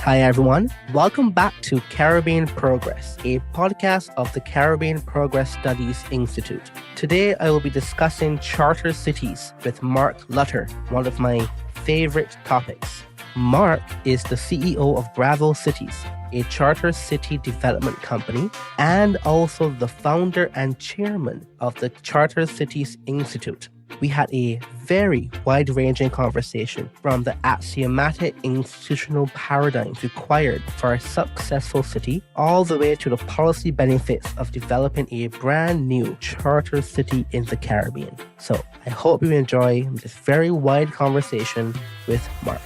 Hi, everyone. Welcome back to Caribbean Progress, a podcast of the Caribbean Progress Studies Institute. Today, I will be discussing charter cities with Mark Lutter, one of my favorite topics. Mark is the CEO of Braavos Cities, a charter city development company, and also the founder and chairman of the Charter Cities Institute. We had a very wide-ranging conversation from the axiomatic institutional paradigms required for a successful city all the way to the policy benefits of developing a brand new charter city in the Caribbean. So I hope you enjoy this very wide conversation with Mark.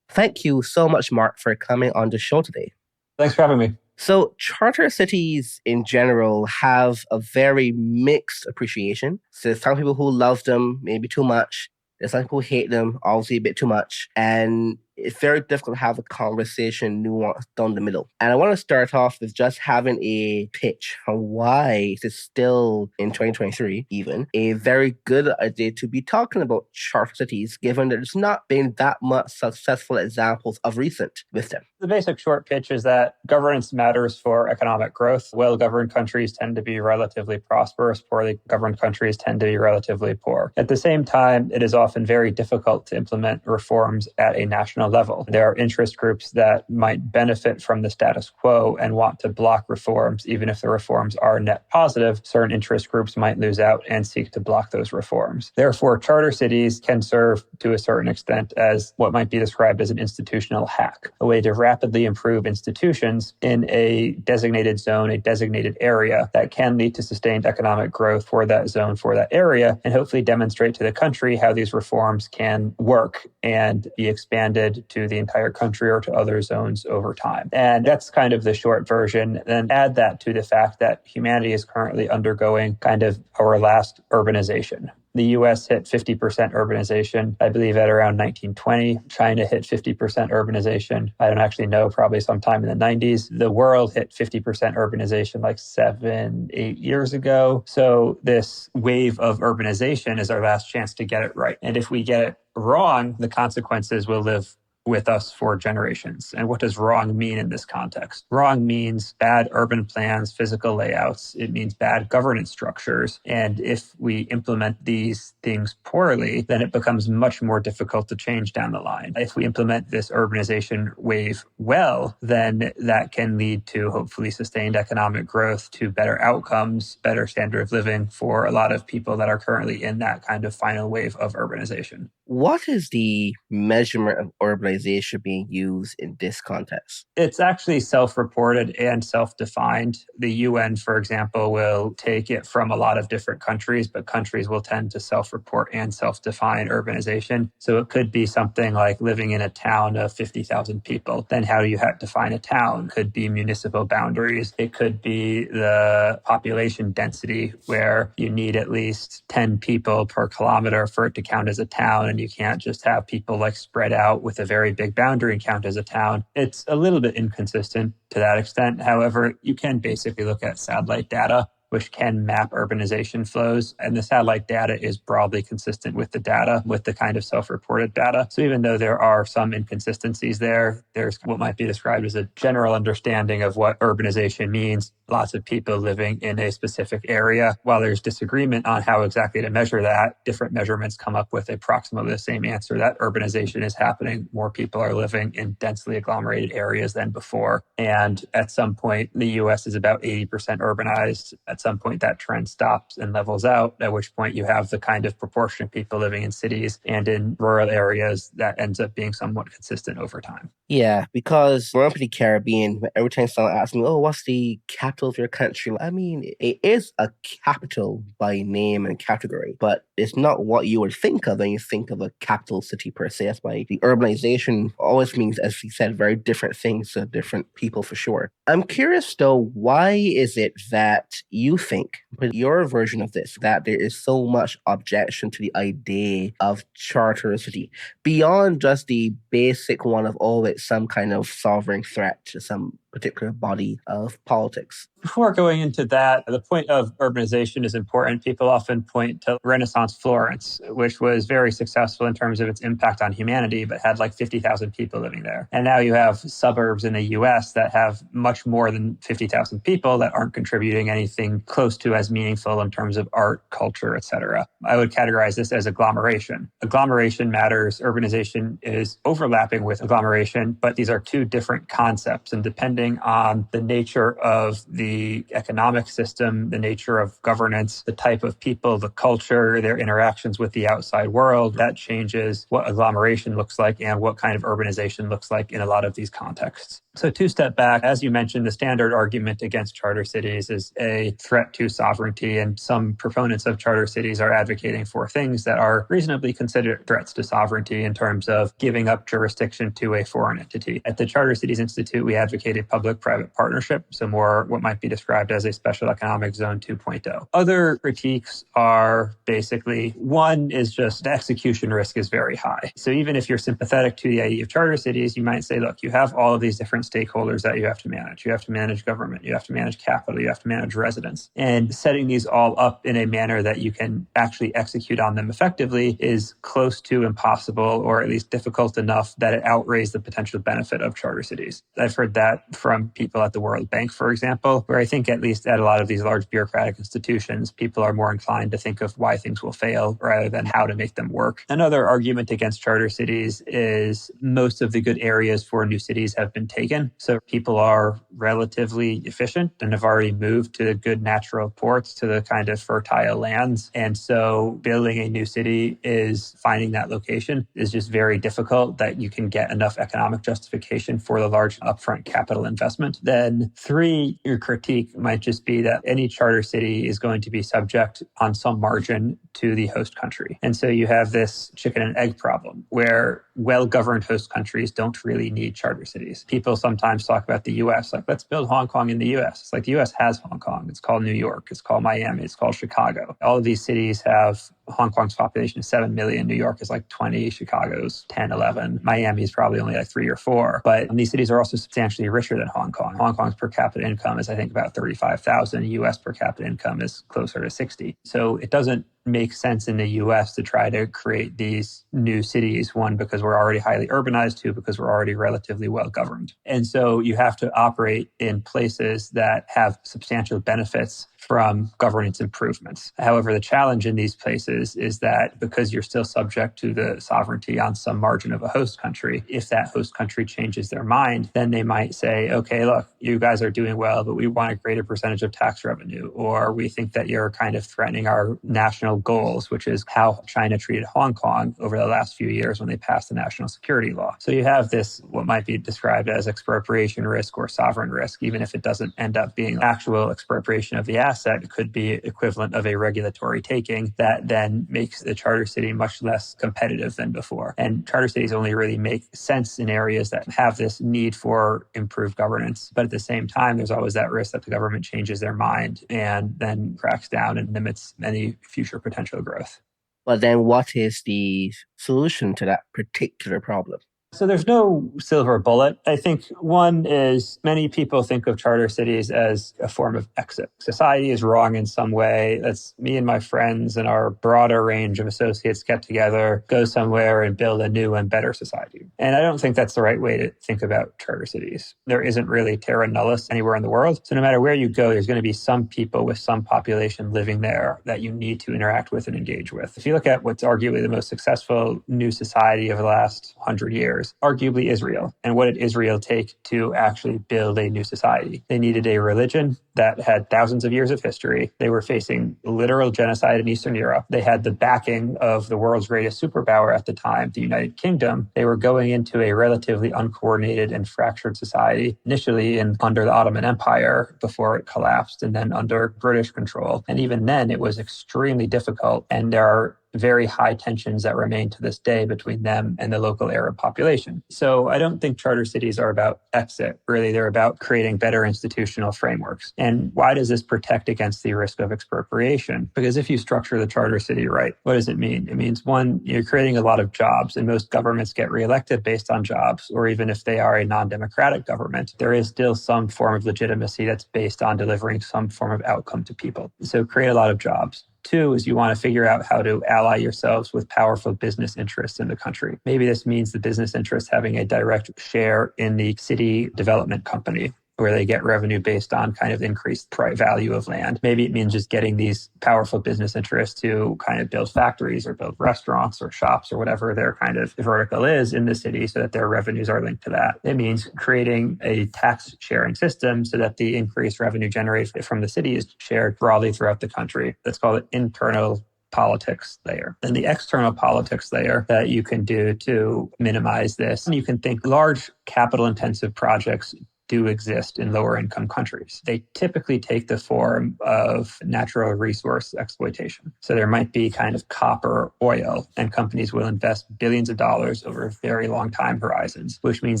Thank you so much, Mark, for coming on the show today. Thanks for having me. So charter cities in general have a very mixed appreciation. So there's some people who love them maybe too much. There's some people who hate them, obviously a bit too much. And it's very difficult to have a conversation nuanced down the middle. And I want to start off with just having a pitch on why it's still, in 2023 even, a very good idea to be talking about charter cities, given that there's not been that much successful examples of recent with them. The basic short pitch is that governance matters for economic growth. Well-governed countries tend to be relatively prosperous. Poorly governed countries tend to be relatively poor. At the same time, it is often very difficult to implement reforms at a national level. There are interest groups that might benefit from the status quo and want to block reforms, even if the reforms are net positive. Certain interest groups might lose out and seek to block those reforms. Therefore, charter cities can serve to a certain extent as what might be described as an institutional hack, a way to rapidly improve institutions in a designated zone, a designated area that can lead to sustained economic growth for that zone, for that area, and hopefully demonstrate to the country how these reforms can work and be expanded to the entire country or to other zones over time. And that's kind of the short version. Then add that to the fact that humanity is currently undergoing kind of our last urbanization. The US hit 50% urbanization, I believe, at around 1920. China hit 50% urbanization. I don't actually know, probably sometime in the 90s. The world hit 50% urbanization like 7-8 years ago. So this wave of urbanization is our last chance to get it right. And if we get it wrong, the consequences will live with us for generations. And what does wrong mean in this context? Wrong means bad urban plans, physical layouts. It means bad governance structures. And if we implement these things poorly, then it becomes much more difficult to change down the line. If we implement this urbanization wave well, then that can lead to hopefully sustained economic growth, to better outcomes, better standard of living for a lot of people that are currently in that kind of final wave of urbanization. What is the measurement of urbanization being used in this context? It's actually self-reported and self-defined. The UN, for example, will take it from a lot of different countries, but countries will tend to self-report and self-define urbanization. So it could be something like living in a town of 50,000 people. Then how do you define a town? It could be municipal boundaries. It could be the population density, where you need at least 10 people per kilometer for it to count as a town. And you can't just have people like spread out with a very big boundary and count as a town. It's a little bit inconsistent to that extent. However, you can basically look at satellite data, which can map urbanization flows. And the satellite data is broadly consistent with the data, with the kind of self-reported data. So even though there are some inconsistencies there, there's what might be described as a general understanding of what urbanization means. Lots of people living in a specific area. While there's disagreement on how exactly to measure that, different measurements come up with approximately the same answer, that urbanization is happening. More people are living in densely agglomerated areas than before. And at some point, the US is about 80% urbanized. At some point, that trend stops and levels out, at which point you have the kind of proportion of people living in cities and in rural areas that ends up being somewhat consistent over time. Yeah, because we're up in the Caribbean, every time someone asks me, oh, what's the capital of your country? I mean, it is a capital by name and category, but it's not what you would think of when you think of a capital city per se. That's why the urbanization always means, as you said, very different things to different people for sure. I'm curious though, why is it that you think, with your version of this, that there is so much objection to the idea of charter city, beyond just the basic one of, oh, it's some kind of sovereign threat to some particular body of politics? Before going into that, the point of urbanization is important. People often point to Renaissance Florence, which was very successful in terms of its impact on humanity, but had like 50,000 people living there. And now you have suburbs in the US that have much more than 50,000 people that aren't contributing anything close to as meaningful in terms of art, culture, etc. I would categorize this as agglomeration. Agglomeration matters. Urbanization is overlapping with agglomeration, but these are two different concepts. And depending on the nature of the economic system, the nature of governance, the type of people, the culture, their interactions with the outside world, that changes what agglomeration looks like and what kind of urbanization looks like in a lot of these contexts. So to step back, as you mentioned, the standard argument against charter cities is a threat to sovereignty, and some proponents of charter cities are advocating for things that are reasonably considered threats to sovereignty in terms of giving up jurisdiction to a foreign entity. At the Charter Cities Institute, we advocate a public-private partnership, so more what might be described as a special economic zone 2.0. Other critiques are basically, one is just the execution risk is very high. So even if you're sympathetic to the idea of charter cities, you might say, look, you have all of these different stakeholders that you have to manage. You have to manage government, you have to manage capital, you have to manage residents. And setting these all up in a manner that you can actually execute on them effectively is close to impossible, or at least difficult enough that it outweighs the potential benefit of charter cities. I've heard that from people at the World Bank, for example, where I think at least at a lot of these large bureaucratic institutions, people are more inclined to think of why things will fail rather than how to make them work. Another argument against charter cities is most of the good areas for new cities have been taken. So people are relatively efficient and have already moved to the good natural ports, to the kind of fertile lands. And so building a new city is finding that location is just very difficult, that you can get enough economic justification for the large upfront capital investment. Then three, your critique might just be that any charter city is going to be subject on some margin to the host country. And so you have this chicken and egg problem where well-governed host countries don't really need charter cities. People sometimes talk about the US, like, let's build Hong Kong in the US. It's like the US has Hong Kong. It's called New York. It's called Miami. It's called Chicago. All of these cities have, Hong Kong's population is 7 million. New York is like 20. Chicago's 10, 11. Miami is probably only like 3 or 4. But these cities are also substantially richer than Hong Kong. Hong Kong's per capita income is, I think, about 35,000. US per capita income is closer to 60. So it doesn't make sense in the US to try to create these new cities, one, because we're already highly urbanized, two, because we're already relatively well governed. And so you have to operate in places that have substantial benefits from governance improvements. However, the challenge in these places is that because you're still subject to the sovereignty on some margin of a host country, if that host country changes their mind, then they might say, okay, look, you guys are doing well, but we want a greater percentage of tax revenue, or we think that you're kind of threatening our national goals, which is how China treated Hong Kong over the last few years when they passed the national security law. So you have this, what might be described as expropriation risk or sovereign risk, even if it doesn't end up being actual expropriation of the asset. It could be equivalent of a regulatory taking that then makes the charter city much less competitive than before. And charter cities only really make sense in areas that have this need for improved governance. But at the same time, there's always that risk that the government changes their mind and then cracks down and limits any future potential growth. But then what is the solution to that particular problem? So there's no silver bullet. I think one is many people think of charter cities as a form of exit. Society is wrong in some way. That's me and my friends and our broader range of associates get together, go somewhere and build a new and better society. And I don't think that's the right way to think about charter cities. There isn't really terra nullius anywhere in the world. So no matter where you go, there's going to be some people with some population living there that you need to interact with and engage with. If you look at what's arguably the most successful new society of the last 100 years, arguably Israel. And what did Israel take to actually build a new society? They needed a religion that had thousands of years of history. They were facing literal genocide in Eastern Europe. They had the backing of the world's greatest superpower at the time, the United Kingdom. They were going into a relatively uncoordinated and fractured society, initially under the Ottoman Empire before it collapsed, and then under British control. And even then, it was extremely difficult. And there are very high tensions that remain to this day between them and the local Arab population. So I don't think charter cities are about exit. Really, they're about creating better institutional frameworks. And why does this protect against the risk of expropriation? Because if you structure the charter city right, what does it mean? It means, one, you're creating a lot of jobs, and most governments get reelected based on jobs, or even if they are a non-democratic government, there is still some form of legitimacy that's based on delivering some form of outcome to people. So create a lot of jobs. Two is you want to figure out how to ally yourselves with powerful business interests in the country. Maybe this means the business interests having a direct share in the city development company, where they get revenue based on kind of increased value of land. Maybe it means just getting these powerful business interests to kind of build factories or build restaurants or shops or whatever their kind of vertical is in the city so that their revenues are linked to that. It means creating a tax sharing system so that the increased revenue generated from the city is shared broadly throughout the country. Let's call it internal politics layer. And the external politics layer that you can do to minimize this, and you can think large capital intensive projects do exist in lower income countries. They typically take the form of natural resource exploitation. So there might be kind of copper, oil, and companies will invest billions of dollars over very long time horizons, which means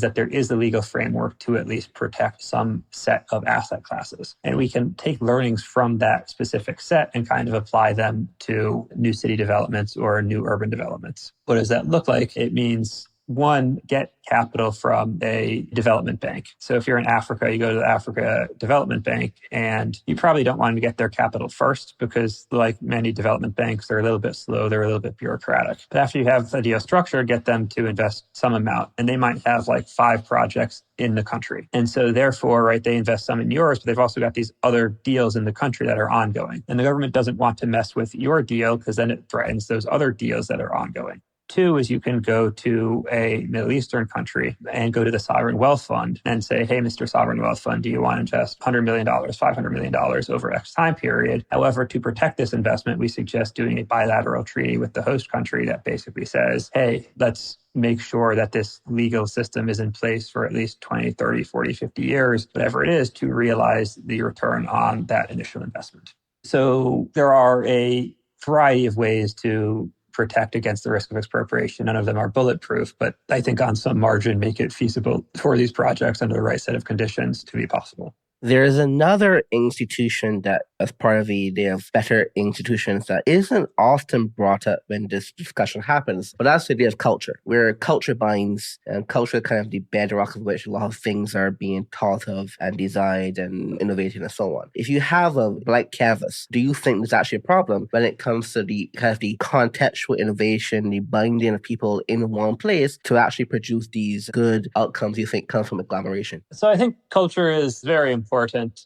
that there is a legal framework to at least protect some set of asset classes. And we can take learnings from that specific set and kind of apply them to new city developments or new urban developments. What does that look like? It means, one, get capital from a development bank. So if you're in Africa, you go to the Africa Development Bank, and you probably don't want to get their capital first because, like many development banks, they're a little bit slow, they're a little bit bureaucratic. But after you have a deal structure, get them to invest some amount. And they might have like 5 projects in the country. And so therefore, right, they invest some in yours, but they've also got these other deals in the country that are ongoing. And the government doesn't want to mess with your deal because then it threatens those other deals that are ongoing. Two is you can go to a Middle Eastern country and go to the Sovereign Wealth Fund and say, hey, Mr. Sovereign Wealth Fund, do you want to invest $100 million, $500 million over X time period? However, to protect this investment, we suggest doing a bilateral treaty with the host country that basically says, hey, let's make sure that this legal system is in place for at least 20, 30, 40, 50 years, whatever it is, to realize the return on that initial investment. So there are a variety of ways to protect against the risk of expropriation. None of them are bulletproof, but I think on some margin make it feasible for these projects under the right set of conditions to be possible. There is another institution that, as part of the idea of better institutions, that isn't often brought up when this discussion happens, but that's the idea of culture, where culture binds, and culture is kind of the bedrock of which a lot of things are being thought of and designed and innovated and so on. If you have a blank canvas, do you think there's actually a problem when it comes to the kind of the contextual innovation, the binding of people in one place to actually produce these good outcomes you think come from agglomeration? So I think culture is very important.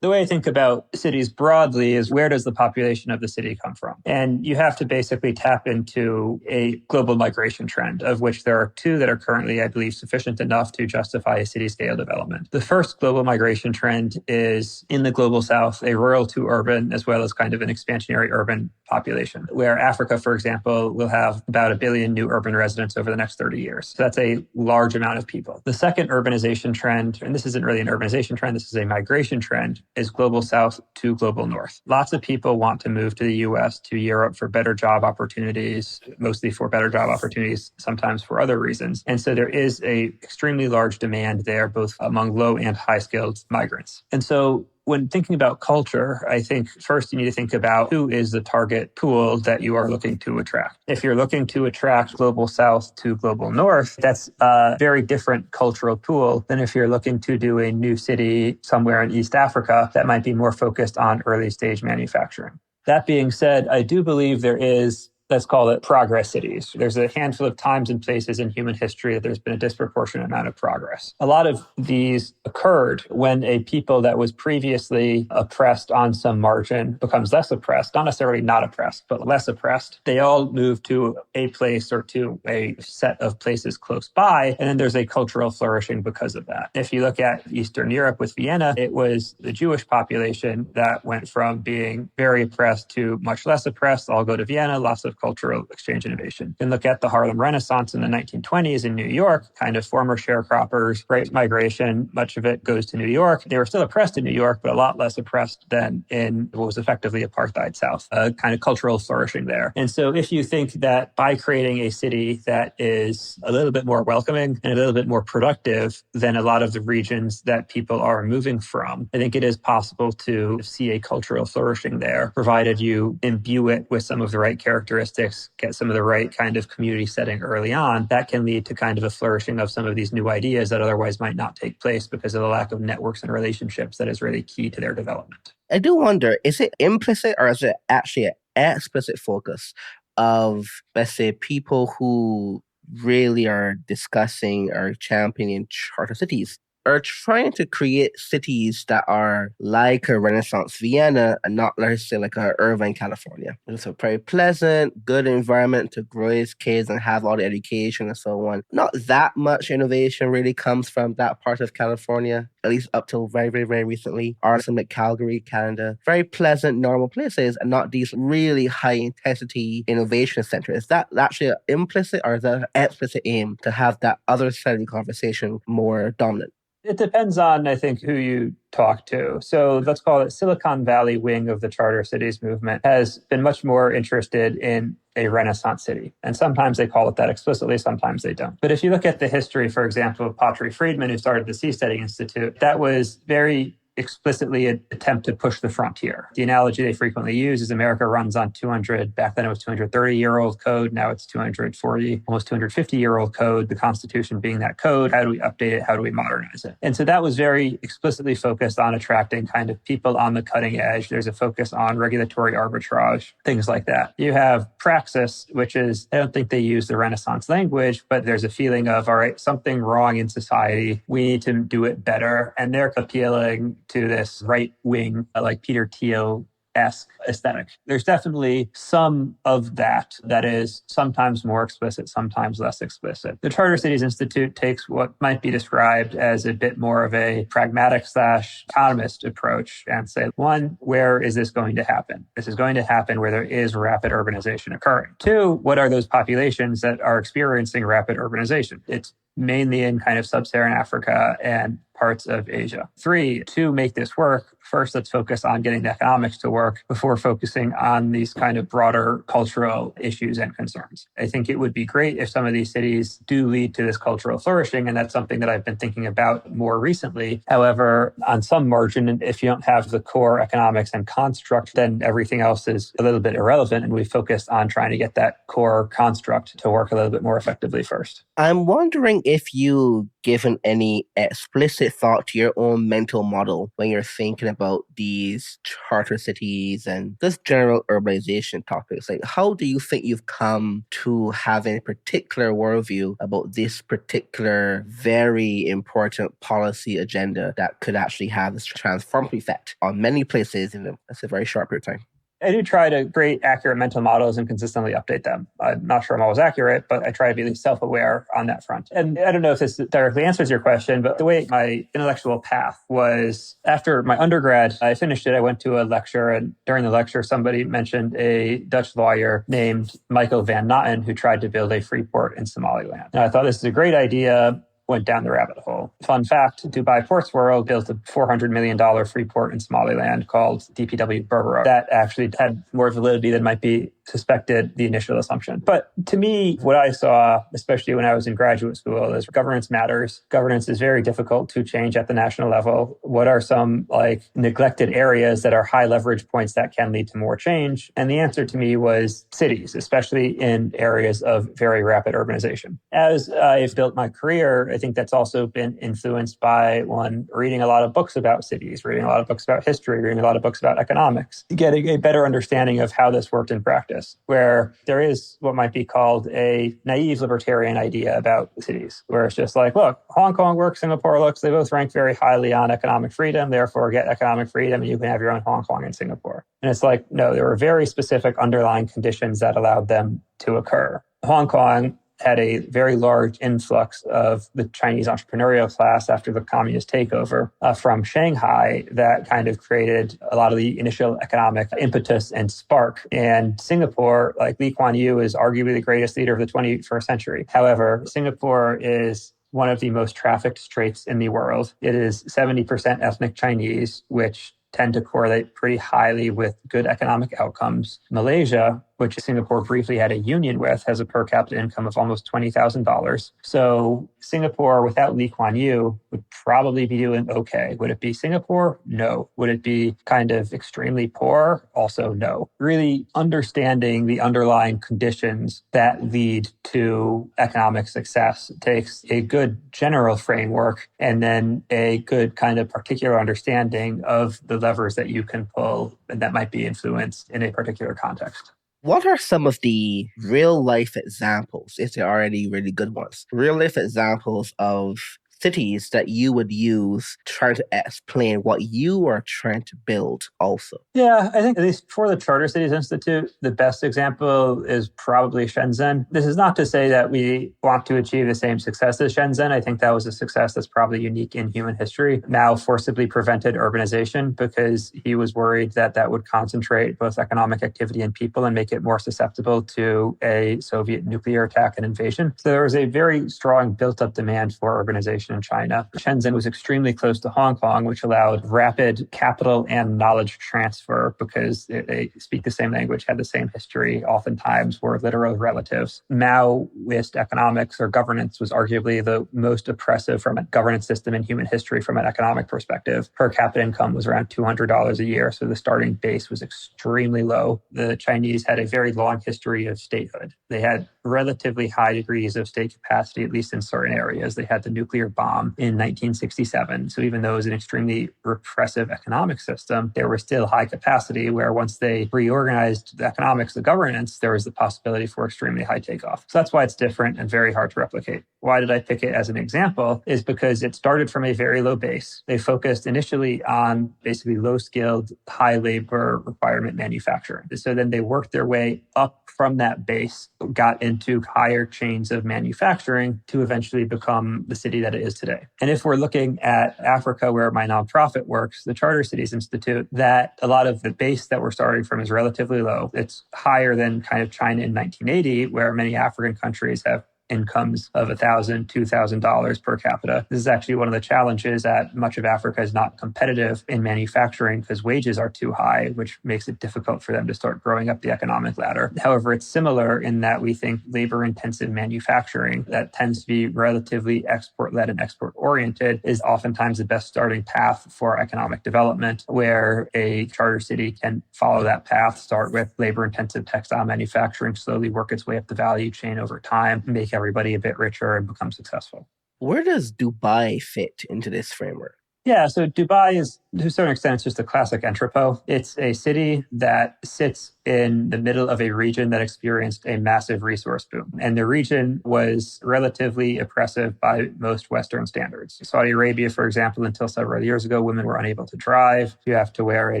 The way I think about cities broadly is, where does the population of the city come from? And you have to basically tap into a global migration trend, of which there are 2 that are currently, I believe, sufficient enough to justify a city scale development. The first global migration trend is in the global south, a rural to urban, as well as kind of an expansionary urban population, where Africa, for example, will have about 1 billion new urban residents over the next 30 years. So that's a large amount of people. The second urbanization trend, and this isn't really an urbanization trend, this is a migration trend, is global south to global north. Lots of people want to move to the US, to Europe for better job opportunities, mostly for better job opportunities, sometimes for other reasons. And so there is a extremely large demand there, both among low and high skilled migrants. And so when thinking about culture, I think first you need to think about who is the target pool that you are looking to attract. If you're looking to attract global south to global north, that's a very different cultural pool than if you're looking to do a new city somewhere in East Africa that might be more focused on early stage manufacturing. That being said, I do believe there is, let's call it, progress cities. There's a handful of times and places in human history that there's been a disproportionate amount of progress. A lot of these occurred when a people that was previously oppressed on some margin becomes less oppressed, not necessarily not oppressed, but less oppressed. They all move to a place or to a set of places close by, and then there's a cultural flourishing because of that. If you look at Eastern Europe with Vienna, it was the Jewish population that went from being very oppressed to much less oppressed. All go to Vienna, lots of of cultural exchange innovation. You can look at the Harlem Renaissance in the 1920s in New York, kind of former sharecroppers, great migration, much of it goes to New York. They were still oppressed in New York, but a lot less oppressed than in what was effectively apartheid South, a kind of cultural flourishing there. And so if you think that by creating a city that is a little bit more welcoming and a little bit more productive than a lot of the regions that people are moving from, I think it is possible to see a cultural flourishing there, provided you imbue it with some of the right characteristics, get some of the right kind of community setting early on. That can lead to kind of a flourishing of some of these new ideas that otherwise might not take place because of the lack of networks and relationships that is really key to their development. I do wonder, is it implicit or is it actually an explicit focus of, let's say, people who really are discussing or championing charter cities are trying to create cities that are like a Renaissance Vienna and not, let's say, like a Irvine, California. It's a very pleasant, good environment to raise kids and have all the education and so on. Not that much innovation really comes from that part of California, at least up till very, very, very recently. Or some like Calgary, Canada. Very pleasant, normal places and not these really high intensity innovation centers. Is that actually an implicit or is that an explicit aim to have that other side of the conversation more dominant? It depends on, I think, who you talk to. So let's call it Silicon Valley wing of the Charter Cities movement has been much more interested in a Renaissance city. And sometimes they call it that explicitly, sometimes they don't. But if you look at the history, for example, of Patri Friedman, who started the Seasteading Institute, that was very explicitly an attempt to push the frontier. The analogy they frequently use is America runs on 200, back then it was 230-year-old code, now it's 240, almost 250-year-old code, the Constitution being that code. How do we update it? How do we modernize it? And so that was very explicitly focused on attracting kind of people on the cutting edge. There's a focus on regulatory arbitrage, things like that. You have praxis, which is, I don't think they use the Renaissance language, but there's a feeling of, all right, something wrong in society. We need to do it better. And they're appealing to this right wing, like Peter Thiel-esque aesthetic. There's definitely some of that is sometimes more explicit, sometimes less explicit. The Charter Cities Institute takes what might be described as a bit more of a pragmatic / economist approach and say, one, where is this going to happen? This is going to happen where there is rapid urbanization occurring. Two, what are those populations that are experiencing rapid urbanization? It's mainly in kind of sub-Saharan Africa and parts of Asia. Three, to make this work, first, let's focus on getting the economics to work before focusing on these kind of broader cultural issues and concerns. I think it would be great if some of these cities do lead to this cultural flourishing, and that's something that I've been thinking about more recently. However, on some margin, if you don't have the core economics and construct, then everything else is a little bit irrelevant, and we focused on trying to get that core construct to work a little bit more effectively first. I'm wondering if you given any explicit thought to your own mental model when you're thinking about these charter cities and this general urbanization topics. Like, how do you think you've come to have a particular worldview about this particular very important policy agenda that could actually have this transformative effect on many places in a very short period of time? I do try to create accurate mental models and consistently update them. I'm not sure I'm always accurate, but I try to be at least self-aware on that front. And I don't know if this directly answers your question, but the way my intellectual path was, after my undergrad, I finished it, I went to a lecture, and during the lecture, somebody mentioned a Dutch lawyer named Michael van Natten who tried to build a free port in Somaliland. And I thought this is a great idea. Went down the rabbit hole. Fun fact, Dubai Ports World built a $400 million free port in Somaliland called DPW Berbera. That actually had more validity than might be suspected, the initial assumption. But to me, what I saw, especially when I was in graduate school, is governance matters. Governance is very difficult to change at the national level. What are some neglected areas that are high leverage points that can lead to more change? And the answer to me was cities, especially in areas of very rapid urbanization. As I've built my career, I think that's also been influenced by, one, reading a lot of books about cities, reading a lot of books about history, reading a lot of books about economics, getting a better understanding of how this worked in practice, where there is what might be called a naive libertarian idea about cities, where it's just like, look, Hong Kong works, Singapore looks, they both rank very highly on economic freedom, therefore get economic freedom and you can have your own Hong Kong and Singapore. And it's like, no, there were very specific underlying conditions that allowed them to occur. Hong Kong had a very large influx of the Chinese entrepreneurial class after the communist takeover from Shanghai that kind of created a lot of the initial economic impetus and spark. And Singapore, like Lee Kuan Yew, is arguably the greatest leader of the 21st century. However, Singapore is one of the most trafficked straits in the world. It is 70% ethnic Chinese, which tend to correlate pretty highly with good economic outcomes. Malaysia, which Singapore briefly had a union with, has a per capita income of almost $20,000. So Singapore, without Lee Kuan Yew, would probably be doing okay. Would it be Singapore? No. Would it be kind of extremely poor? Also no. Really understanding the underlying conditions that lead to economic success takes a good general framework and then a good kind of particular understanding of the levers that you can pull and that might be influenced in a particular context. What are some of the real life examples, if there are any really good ones, real life examples of cities that you would use trying to explain what you are trying to build also? Yeah, I think at least for the Charter Cities Institute, the best example is probably Shenzhen. This is not to say that we want to achieve the same success as Shenzhen. I think that was a success that's probably unique in human history. Mao forcibly prevented urbanization because he was worried that that would concentrate both economic activity and people and make it more susceptible to a Soviet nuclear attack and invasion. So there was a very strong built-up demand for urbanization in China. Shenzhen was extremely close to Hong Kong, which allowed rapid capital and knowledge transfer because they speak the same language, had the same history, oftentimes were literal relatives. Maoist economics or governance was arguably the most oppressive from a governance system in human history from an economic perspective. Per capita income was around $200 a year, so the starting base was extremely low. The Chinese had a very long history of statehood. They had relatively high degrees of state capacity, at least in certain areas. They had the nuclear bomb in 1967. So even though it was an extremely repressive economic system, there was still high capacity where once they reorganized the economics, the governance, there was the possibility for extremely high takeoff. So that's why it's different and very hard to replicate. Why did I pick it as an example? Is because it started from a very low base. They focused initially on basically low-skilled, high labor requirement manufacturing. So then they worked their way up from that base, got into higher chains of manufacturing to eventually become the city that it is today. And if we're looking at Africa, where my nonprofit works, the Charter Cities Institute, that a lot of the base that we're starting from is relatively low. It's higher than kind of China in 1980, where many African countries have incomes of $1,000, $2,000 per capita. This is actually one of the challenges that much of Africa is not competitive in manufacturing because wages are too high, which makes it difficult for them to start growing up the economic ladder. However, it's similar in that we think labor-intensive manufacturing that tends to be relatively export-led and export-oriented is oftentimes the best starting path for economic development, where a charter city can follow that path, start with labor-intensive textile manufacturing, slowly work its way up the value chain over time, make everybody a bit richer and become successful. Where does Dubai fit into this framework? Yeah, so Dubai is, to a certain extent, it's just a classic entrepot. It's a city that sits in the middle of a region that experienced a massive resource boom. And the region was relatively oppressive by most Western standards. Saudi Arabia, for example, until several years ago, women were unable to drive. You have to wear a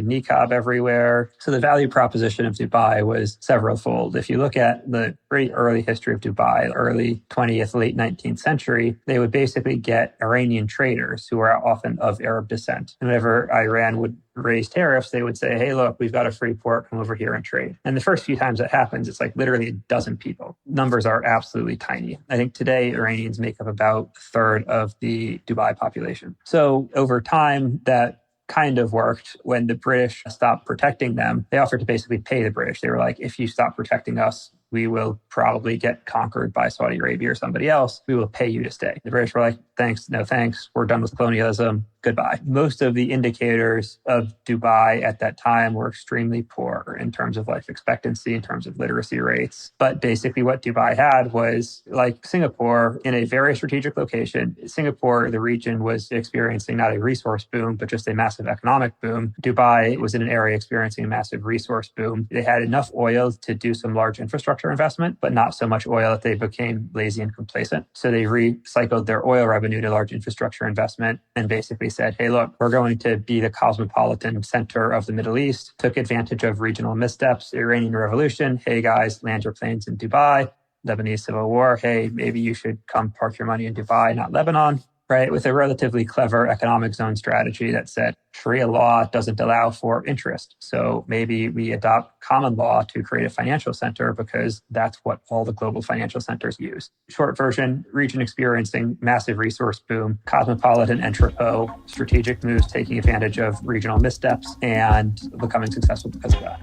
niqab everywhere. So the value proposition of Dubai was several-fold. If you look at the pretty early history of Dubai, early 20th, late 19th century, they would basically get Iranian traders who are often of Arab descent. And whenever Iran would raise tariffs, they would say, hey, look, we've got a free port, come over here and trade. And the first few times that happens, it's like literally a dozen people. Numbers are absolutely tiny. I think today Iranians make up about a third of the Dubai population. So over time, that kind of worked. When the British stopped protecting them, they offered to basically pay the British. They were like, if you stop protecting us, we will probably get conquered by Saudi Arabia or somebody else. We will pay you to stay. The British were like, thanks, no thanks. We're done with colonialism. Goodbye. Most of the indicators of Dubai at that time were extremely poor in terms of life expectancy, in terms of literacy rates. But basically what Dubai had was, like Singapore, in a very strategic location. Singapore, the region, was experiencing not a resource boom, but just a massive economic boom. Dubai was in an area experiencing a massive resource boom. They had enough oil to do some large infrastructure investment, but not so much oil that they became lazy and complacent. So they recycled their oil revenue to large infrastructure investment and basically said, hey, look, we're going to be the cosmopolitan center of the Middle East, took advantage of regional missteps, the Iranian Revolution. Hey, guys, land your planes in Dubai. Lebanese civil war, hey, maybe you should come park your money in Dubai, not Lebanon, right? With a relatively clever economic zone strategy that said Sharia law doesn't allow for interest. So maybe we adopt common law to create a financial center because that's what all the global financial centers use. Short version, region experiencing massive resource boom, cosmopolitan entrepot, strategic moves taking advantage of regional missteps and becoming successful because of that.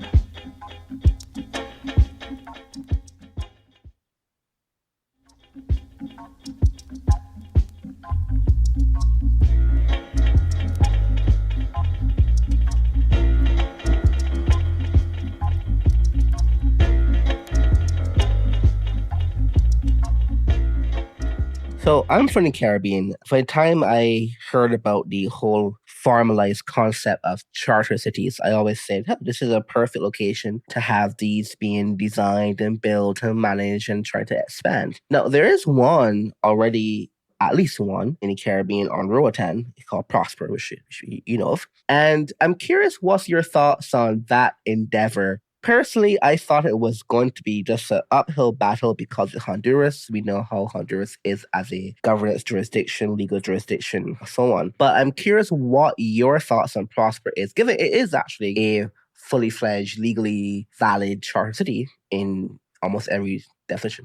So I'm from the Caribbean. By the time I heard about the whole formalized concept of charter cities, I always said, "Huh, this is a perfect location to have these being designed and built and managed and try to expand." Now, there is one already, at least one in the Caribbean on Roatan called Prosper, which you know of. And I'm curious, what's your thoughts on that endeavor? Personally, I thought it was going to be just an uphill battle because of Honduras. We know how Honduras is as a governance jurisdiction, legal jurisdiction, so on. But I'm curious what your thoughts on Prosper is, given it is actually a fully fledged, legally valid charter city in almost every definition.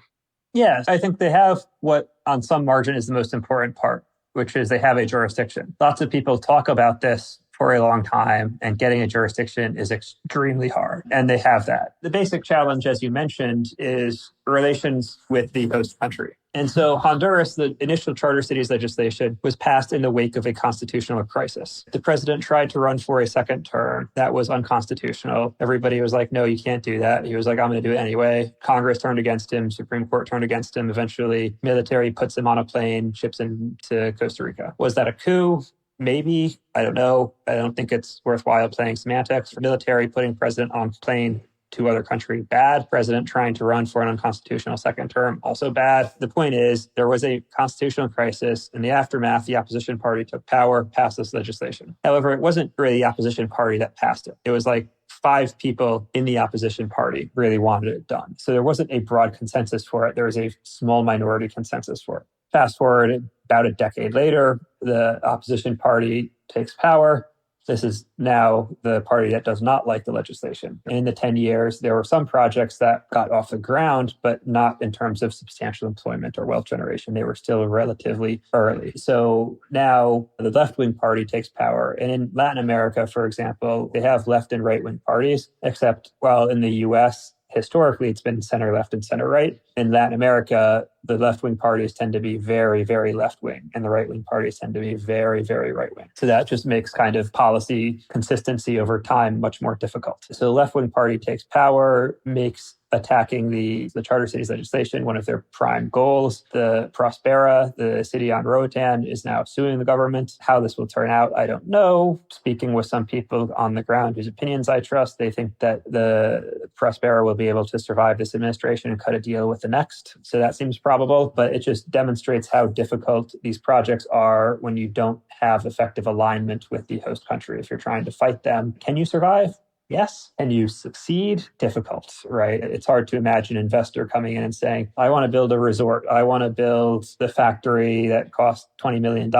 Yeah, I think they have what on some margin is the most important part, which is they have a jurisdiction. Lots of people talk about this for a long time, and getting a jurisdiction is extremely hard. And they have that. The basic challenge, as you mentioned, is relations with the host country. And so Honduras, the initial charter cities legislation was passed in the wake of a constitutional crisis. The president tried to run for a second term. That was unconstitutional. Everybody was like, no, you can't do that. He was like, I'm going to do it anyway. Congress turned against him. Supreme Court turned against him. Eventually, military puts him on a plane, ships him to Costa Rica. Was that a coup? Maybe. I don't know. I don't think it's worthwhile playing semantics. For military, putting president on plane to other country, bad. President trying to run for an unconstitutional second term, also bad. The point is, there was a constitutional crisis. In the aftermath, the opposition party took power, passed this legislation. However, it wasn't really the opposition party that passed it. It was like 5 people in the opposition party really wanted it done. So there wasn't a broad consensus for it. There was a small minority consensus for it. Fast forward about a decade later, the opposition party takes power. This is now the party that does not like the legislation. In the 10 years, there were some projects that got off the ground, but not in terms of substantial employment or wealth generation. They were still relatively early. So now the left-wing party takes power. And in Latin America, for example, they have left and right-wing parties, except while in the US, historically, it's been center left and center right. In Latin America, the left-wing parties tend to be very, very left-wing, and the right-wing parties tend to be very, very right-wing. So that just makes kind of policy consistency over time much more difficult. So the left-wing party takes power, makes attacking the charter cities legislation one of their prime goals. The Prospera, the city on Roatan, is now suing the government. How this will turn out, I don't know. Speaking with some people on the ground whose opinions I trust, they think that the Prospera will be able to survive this administration and cut a deal with the next. So that seems probable, but it just demonstrates how difficult these projects are when you don't have effective alignment with the host country. If you're trying to fight them, can you survive? Yes. And you succeed? Difficult, right? It's hard to imagine an investor coming in and saying, I want to build a resort. I want to build the factory that costs $20 million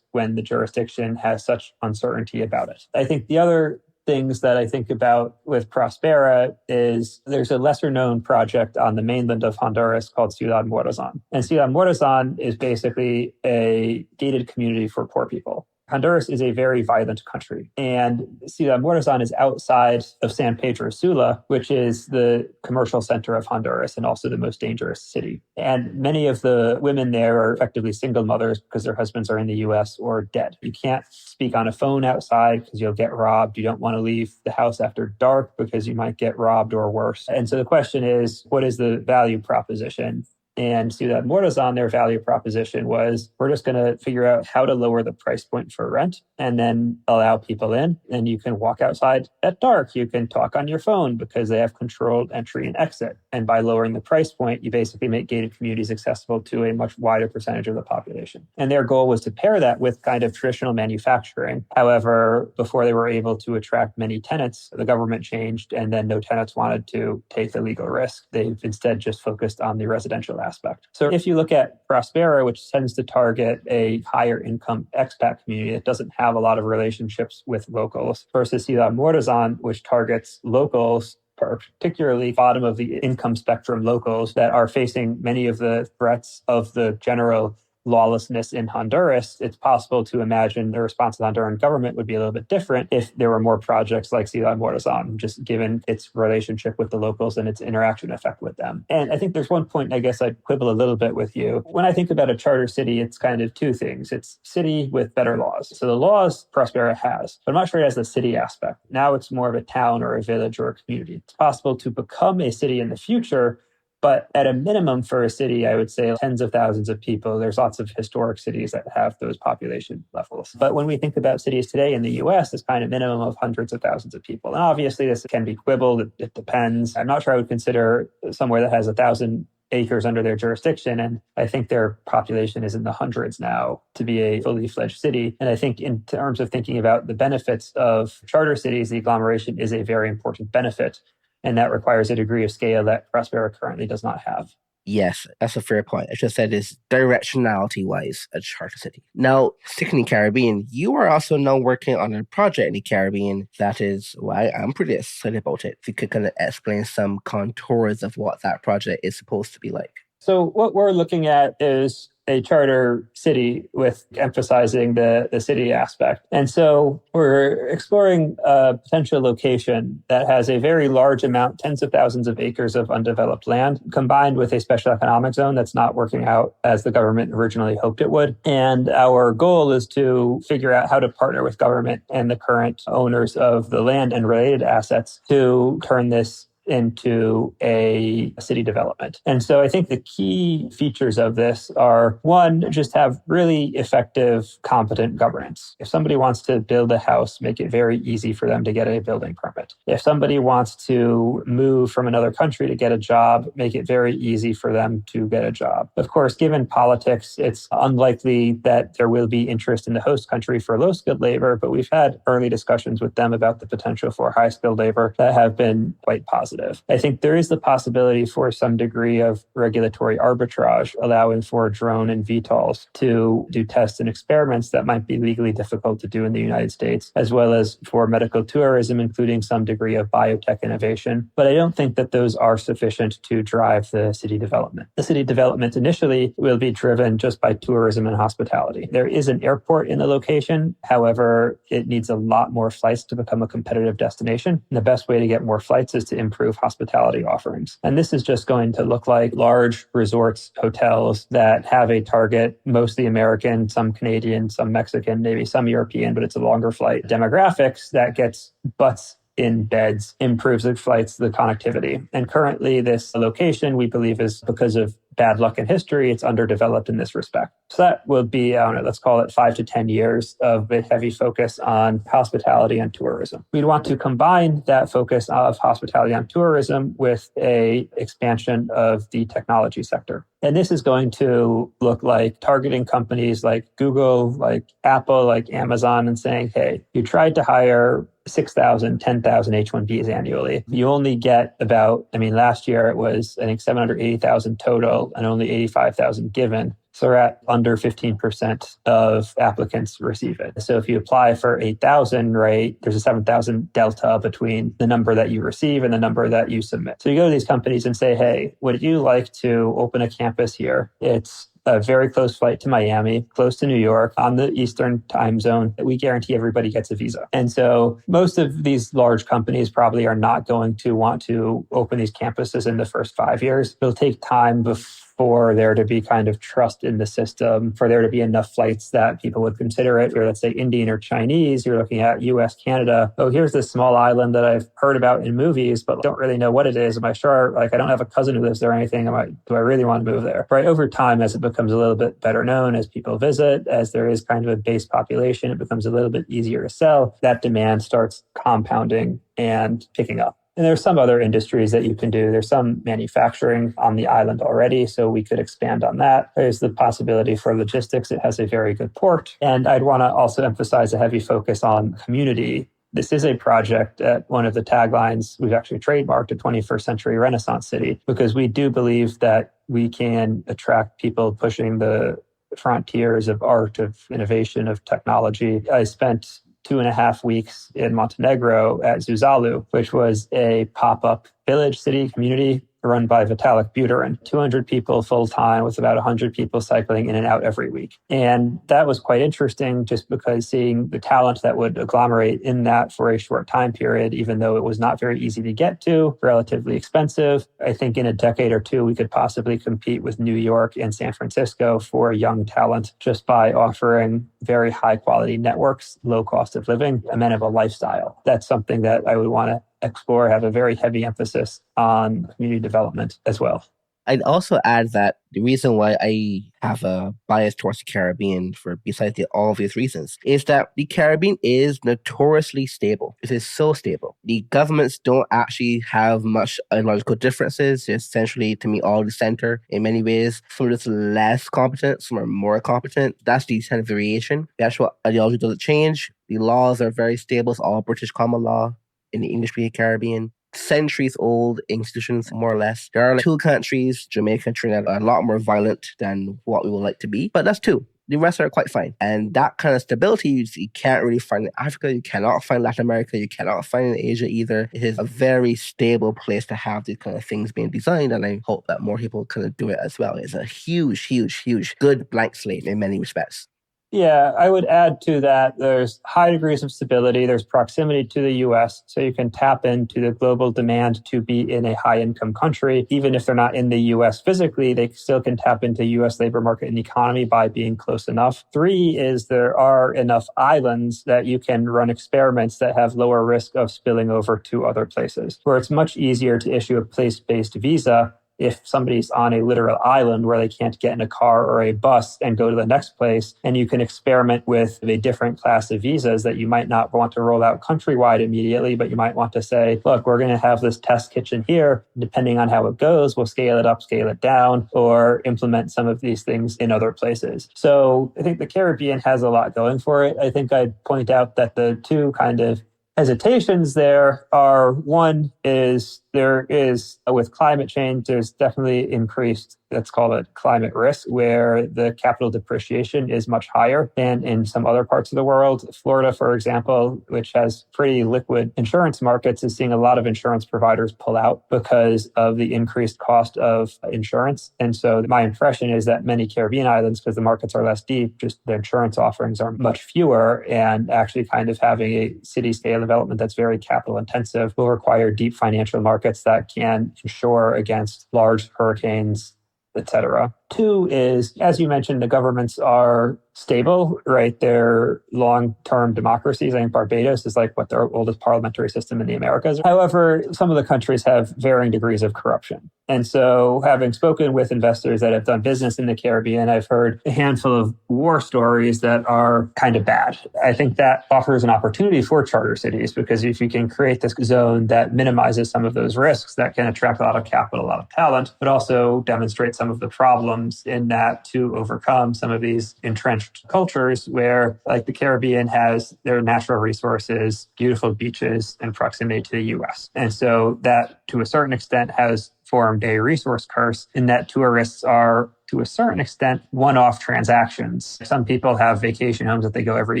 when the jurisdiction has such uncertainty about it. I think the other things that I think about with Prospera is there's a lesser known project on the mainland of Honduras called Ciudad Morazan. And Ciudad Morazan is basically a gated community for poor people. Honduras is a very violent country, and Ciudad Morazan is outside of San Pedro Sula, which is the commercial center of Honduras and also the most dangerous city. And many of the women there are effectively single mothers because their husbands are in the US or dead. You can't speak on a phone outside because you'll get robbed. You don't want to leave the house after dark because you might get robbed or worse. And so the question is, what is the value proposition? and Ciudad Morazan, their value proposition was, we're just going to figure out how to lower the price point for rent and then allow people in. And you can walk outside at dark. You can talk on your phone because they have controlled entry and exit. And by lowering the price point, you basically make gated communities accessible to a much wider percentage of the population. And their goal was to pair that with kind of traditional manufacturing. However, before they were able to attract many tenants, the government changed, and then no tenants wanted to take the legal risk. They've instead just focused on the residential aspect. So if you look at Prospera, which tends to target a higher income expat community that doesn't have a lot of relationships with locals, versus Ciudad Morazan, which targets locals, particularly bottom of the income spectrum locals that are facing many of the threats of the general lawlessness in Honduras, it's possible to imagine the response of the Honduran government would be a little bit different if there were more projects like Ciudad Morazan, just given its relationship with the locals and its interaction effect with them. And I think there's one point, I guess I'd quibble a little bit with you. When I think about a charter city, it's kind of two things. It's city with better laws. So the laws Prospera has, but I'm not sure it has the city aspect. Now it's more of a town or a village or a community. It's possible to become a city in the future, but at a minimum for a city, I would say tens of thousands of people. There's lots of historic cities that have those population levels. But when we think about cities today in the US, it's kind of minimum of hundreds of thousands of people. And obviously this can be quibbled. It depends. I'm not sure I would consider somewhere that has 1,000 acres under their jurisdiction. And I think their population is in the hundreds now to be a fully fledged city. And I think in terms of thinking about the benefits of charter cities, the agglomeration is a very important benefit. And that requires a degree of scale that Prospera currently does not have. Yes, that's a fair point. I just said is directionality-wise a charter city. Now, sticking in the Caribbean, you are also now working on a project in the Caribbean that is, well, I'm pretty excited about it. If you could kind of explain some contours of what that project is supposed to be like. So what we're looking at is a charter city with emphasizing the city aspect. And so we're exploring a potential location that has a very large amount, tens of thousands of acres of undeveloped land, combined with a special economic zone that's not working out as the government originally hoped it would. And our goal is to figure out how to partner with government and the current owners of the land and related assets to turn this into a city development. And so I think the key features of this are, one, just have really effective, competent governance. If somebody wants to build a house, make it very easy for them to get a building permit. If somebody wants to move from another country to get a job, make it very easy for them to get a job. Of course, given politics, it's unlikely that there will be interest in the host country for low-skilled labor, but we've had early discussions with them about the potential for high-skilled labor that have been quite positive. I think there is the possibility for some degree of regulatory arbitrage, allowing for drone and VTOLs to do tests and experiments that might be legally difficult to do in the United States, as well as for medical tourism, including some degree of biotech innovation. But I don't think that those are sufficient to drive the city development. The city development initially will be driven just by tourism and hospitality. There is an airport in the location. However, it needs a lot more flights to become a competitive destination. And the best way to get more flights is to improve hospitality offerings. And this is just going to look like large resorts, hotels that have a target, mostly American, some Canadian, some Mexican, maybe some European, but it's a longer flight demographics that gets butts in beds, improves the flights, the connectivity. And currently this location, we believe, is because of bad luck in history, it's underdeveloped in this respect. So that will be, I don't know, let's call it 5 to 10 years of a heavy focus on hospitality and tourism. We'd want to combine that focus of hospitality and tourism with a expansion of the technology sector. And this is going to look like targeting companies like Google, like Apple, like Amazon, and saying, hey, you tried to hire 6,000, 10,000 H-1Bs annually. You only get about, last year it was, I think, 780,000 total and only 85,000 given. So we're at under 15% of applicants receive it. So if you apply for 8,000, right, there's a 7,000 delta between the number that you receive and the number that you submit. So you go to these companies and say, hey, would you like to open a campus here? It's a very close flight to Miami, close to New York, on the Eastern time zone. We guarantee everybody gets a visa. And so most of these large companies probably are not going to want to open these campuses in the first 5 years. It'll take time before for there to be kind of trust in the system, for there to be enough flights that people would consider it. Or let's say Indian or Chinese, you're looking at US, Canada. Oh, here's this small island that I've heard about in movies, but don't really know what it is. Am I sure? Like, I don't have a cousin who lives there or anything. Do I really want to move there? Right. Over time, as it becomes a little bit better known, as people visit, as there is kind of a base population, it becomes a little bit easier to sell. That demand starts compounding and picking up. And there's some other industries that you can do. There's some manufacturing on the island already, so we could expand on that. There's the possibility for logistics. It has a very good port. And I'd want to also emphasize a heavy focus on community. This is a project at one of the taglines. We've actually trademarked a 21st century Renaissance city because we do believe that we can attract people pushing the frontiers of art, of innovation, of technology. I spent 2.5 weeks in Montenegro at Zuzalu, which was a pop-up village, city, community run by Vitalik Buterin. 200 people full-time with about 100 people cycling in and out every week. And that was quite interesting just because seeing the talent that would agglomerate in that for a short time period, even though it was not very easy to get to, relatively expensive. I think in a decade or two, we could possibly compete with New York and San Francisco for young talent just by offering very high-quality networks, low cost of living, amenable lifestyle. That's something that I would want to explore, have a very heavy emphasis on community development as well. I'd also add that the reason why I have a bias towards the Caribbean, for besides the obvious reasons, is that the Caribbean is notoriously stable. It is so stable. The governments don't actually have much ideological differences. They're essentially, to me, all the center in many ways. Some are just less competent, some are more competent. That's the kind of variation. The actual ideology doesn't change. The laws are very stable. It's all British common law in the English-speaking Caribbean. Centuries old institutions, more or less. There are 2 countries, Jamaica and Trinidad, are a lot more violent than what we would like to be, but that's 2. The rest are quite fine. And that kind of stability you can't really find in Africa. You cannot find Latin America. You cannot find in Asia either. It is a very stable place to have these kind of things being designed. And I hope that more people kind of do it as well. It's a huge, huge, huge good blank slate in many respects. Yeah, I would add to that, there's high degrees of stability, there's proximity to the US, so you can tap into the global demand to be in a high-income country. Even if they're not in the US physically, they still can tap into US labor market and economy by being close enough. 3 is there are enough islands that you can run experiments that have lower risk of spilling over to other places, where it's much easier to issue a place-based visa if somebody's on a literal island where they can't get in a car or a bus and go to the next place, and you can experiment with a different class of visas that you might not want to roll out countrywide immediately, but you might want to say, look, we're going to have this test kitchen here. Depending on how it goes, we'll scale it up, scale it down, or implement some of these things in other places. So I think the Caribbean has a lot going for it. I think I'd point out that the 2 kind of hesitations there are, one is there is, with climate change, there's definitely increased, let's call it climate risk, where the capital depreciation is much higher than in some other parts of the world. Florida, for example, which has pretty liquid insurance markets, is seeing a lot of insurance providers pull out because of the increased cost of insurance. And so my impression is that many Caribbean islands, because the markets are less deep, just the insurance offerings are much fewer, and actually kind of having a city scale development that's very capital intensive will require deep financial markets that can insure against large hurricanes, etc. 2 is, as you mentioned, the governments are stable, right? They're long-term democracies. I think Barbados is like their oldest parliamentary system in the Americas. However, some of the countries have varying degrees of corruption. And so having spoken with investors that have done business in the Caribbean, I've heard a handful of war stories that are kind of bad. I think that offers an opportunity for charter cities, because if you can create this zone that minimizes some of those risks, that can attract a lot of capital, a lot of talent, but also demonstrate some of the problems in that to overcome some of these entrenched cultures where, like, the Caribbean has their natural resources, beautiful beaches, and proximity to the US. And so that, to a certain extent, has formed a resource curse in that tourists are, to a certain extent, one-off transactions. Some people have vacation homes that they go every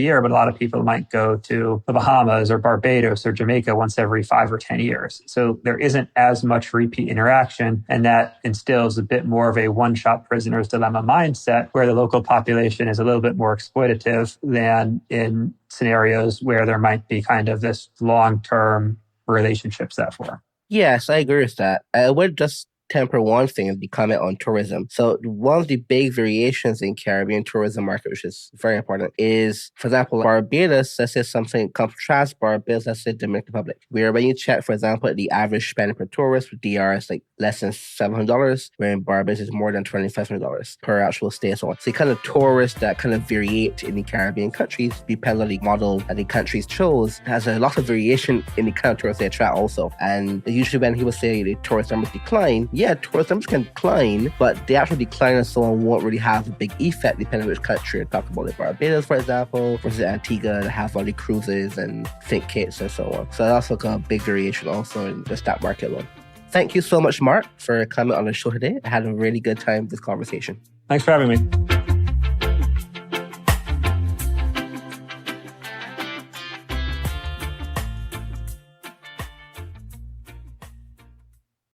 year, but a lot of people might go to the Bahamas or Barbados or Jamaica once every 5 or 10 years. So there isn't as much repeat interaction, and that instills a bit more of a one-shot prisoner's dilemma mindset, where the local population is a little bit more exploitative than in scenarios where there might be kind of this long-term relationship set for. Yes, I agree with that. I would just temper one thing and the comment on tourism. So one of the big variations in Caribbean tourism market, which is very important, is, for example, Barbados, let's say something, contrast Barbados, let's say Dominican Republic, where when you check, for example, the average spend per tourist with DR is like less than $700, where in Barbados is more than $2,500 per actual stay and so on. So the kind of tourists that kind of variate in the Caribbean countries, depending on the model that the countries chose, has a lot of variation in the kind of tourists they attract also. And usually when people say the tourist numbers decline, yeah, tourist numbers can decline, but the actual decline and so on won't really have a big effect depending on which country you're talking about. Like Barbados, for example, versus Antigua, that have all the cruises and think kits and so on. So that's also a big variation also in the stock market alone. Thank you so much, Mark, for coming on the show today. I had a really good time with this conversation. Thanks for having me.